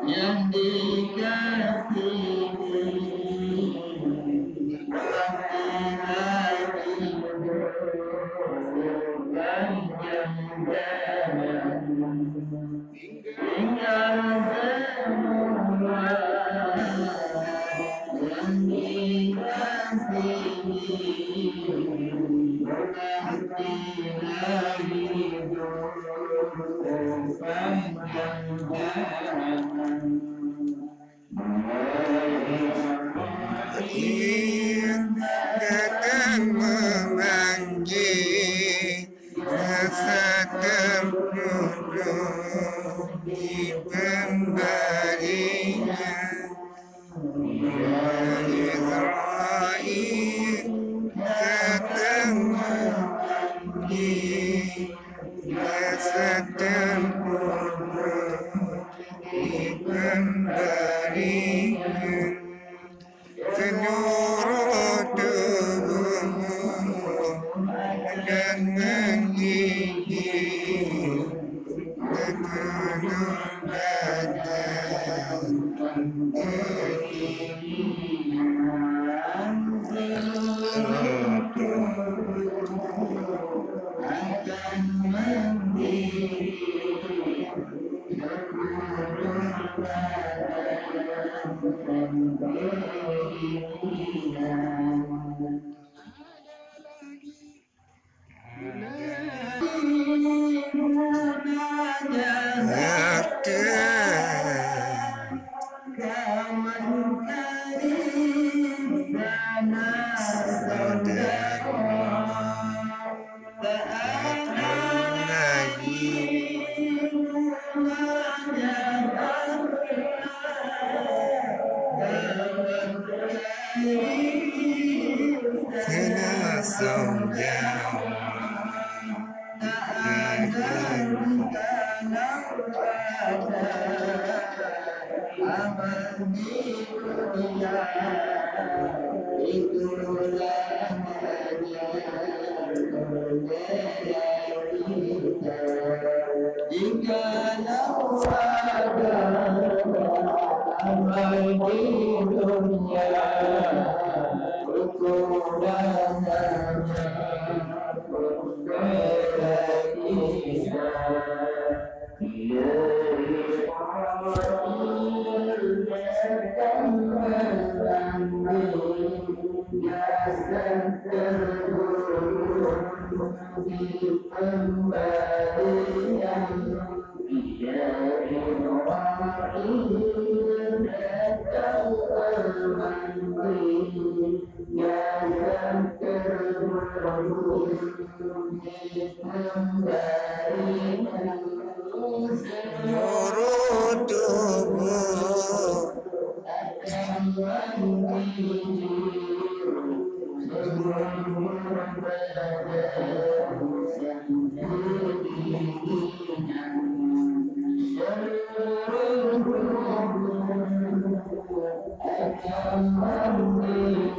yang dikasihi laki-laki sepanjang zaman tinggal semua yang dikasihi laki-laki sepanjang zaman. Datang memanggil rasa terpenuh di pemberinya Israel datang memanggil rasa terpenuh di pemberinya seluruh tubuhmu dan menggigit seluruh badan Seluruh tubuhmu akan menggigit seluruh Jikalau ada amal di dunia kekurangannya berbeda kita dia datang mengambil jasa terburuk di pemberian dia Israel datang mengambil jasa terburuk di pemberian seluruh tubuh akan menggigit seluruh badan seluruh tubuh akan menggigit